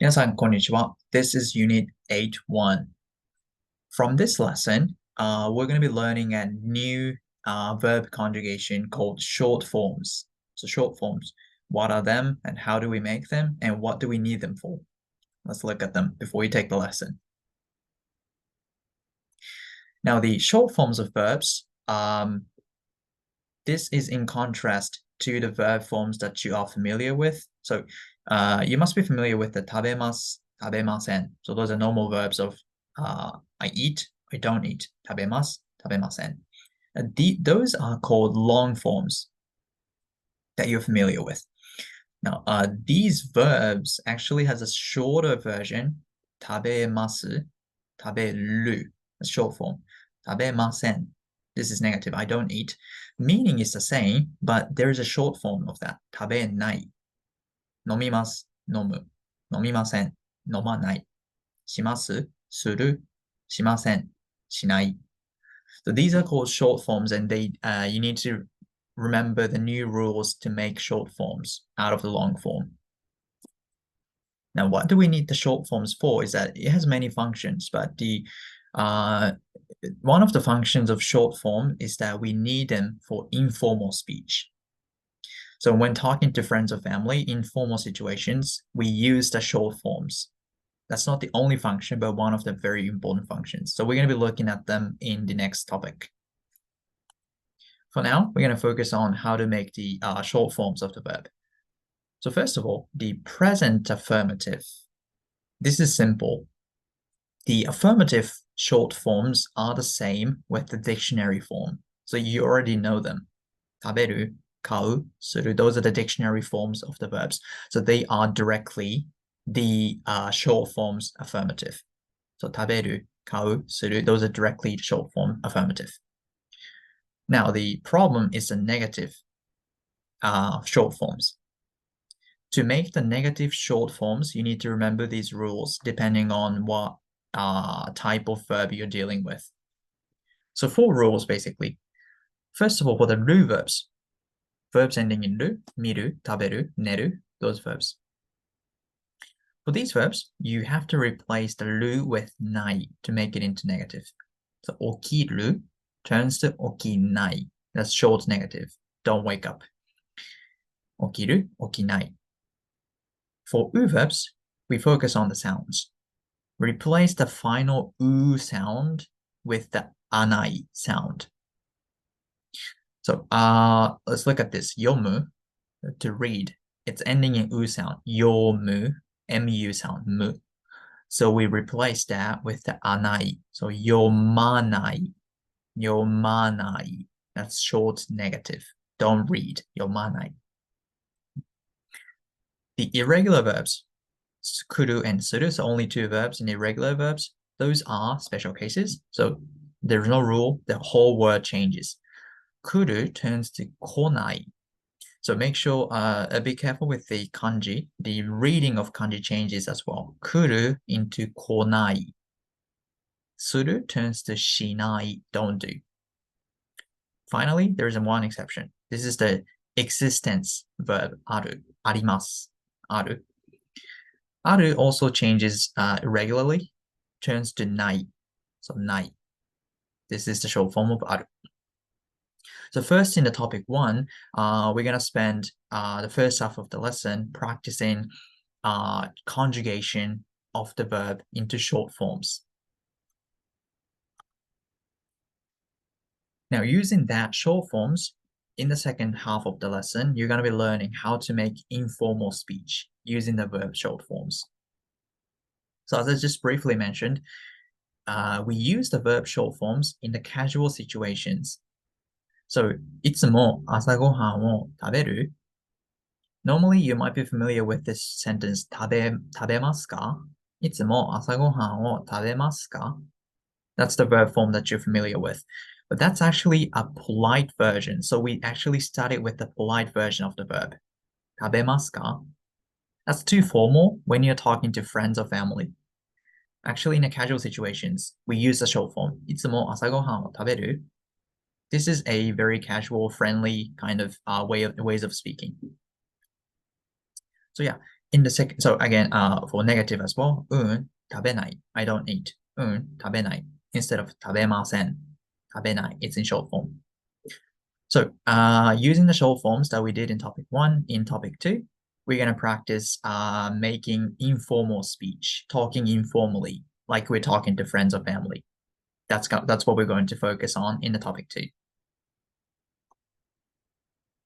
皆さん、こんにちは. This is Unit 8.1. From this lesson, we're going to be learning a new verb conjugation called short forms. So short forms, what are them and how do we make them and what do we need them for? Let's look at them before we take the lesson. Now, the short forms of verbs, this is in contrast to the verb forms that you are familiar with. So you must be familiar with the tabemasu, tabemasen. So those are normal verbs of I eat, I don't eat. Tabemasu, tabemasen. Those are called long forms that you're familiar with. Now, these verbs actually has a shorter version, tabemasu, taberu, a short form. Tabemasen, this is negative, I don't eat. Meaning is the same, but there is a short form of that. Tabenai. Nomimasu, nomu. Nomimasen, nomanai. Shimasu, suru. Shimasen, shinai. So these are called short forms, and they you need to remember the new rules to make short forms out of the long form. Now, what do we need the short forms for? Is that it has many functions, but the one of the functions of short form is that we need them for informal speech. So when talking to friends or family in formal situations, we use the short forms. That's not the only function, but one of the very important functions. So we're going to be looking at them in the next topic. For now, we're going to focus on how to make the short forms of the verb. So first of all, the present affirmative. This is simple. The affirmative short forms are the same with the dictionary form. So you already know them. Taberu, kau, suru, those are the dictionary forms of the verbs. So they are directly the short forms affirmative. So taberu, kau, suru, those are directly short form affirmative. Now the problem is the negative short forms. To make the negative short forms, you need to remember these rules depending on what type of verb you're dealing with. So 4 rules basically. First of all, for the ru verbs, verbs ending in ru, miru, taberu, neru, those verbs. For these verbs, you have to replace the ru with nai to make it into negative. So okiru turns to okinai. That's short negative. Don't wake up. Okiru, okinai. For u verbs, we focus on the sounds. Replace the final u sound with the anai sound. So let's look at this. Yomu, to read. It's ending in u sound. Yomu, mu sound, mu. So we replace that with the anai. So yomanai, yomanai. That's short negative. Don't read, yomanai. The irregular verbs, kuru and suru, so only 2 verbs in irregular verbs, those are special cases. So there's no rule, the whole word changes. Kuru turns to konai. So make sure, be careful with the kanji. The reading of kanji changes as well. Kuru into konai. Suru turns to shinai, don't do. Finally, there is one exception. This is the existence verb, aru, arimasu, aru. Aru also changes irregularly, turns to nai. So nai. This is the short form of aru. So first in the topic 1, we're going to spend the first half of the lesson practicing conjugation of the verb into short forms. Now, using that short forms, in the second half of the lesson, you're going to be learning how to make informal speech using the verb short forms. So as I just briefly mentioned, we use the verb short forms in the casual situations. So, いつも朝ごはんを食べる? Normally, you might be familiar with this sentence, 食べますか? いつも朝ごはんを食べますか? That's the verb form that you're familiar with. But that's actually a polite version. So we actually started with the polite version of the verb. 食べますか? That's too formal when you're talking to friends or family. Actually, in the casual situations, we use the short form. いつも朝ごはんを食べる? This is a very casual, friendly kind of ways of speaking. So yeah, in the second, so again, for negative as well, 食べない I don't eat. 食べない instead of 食べません 食べない it's in short form. So using the short forms that we did in topic 1, in topic 2, we're going to practice making informal speech, talking informally, like we're talking to friends or family. That's what we're going to focus on in the topic 2.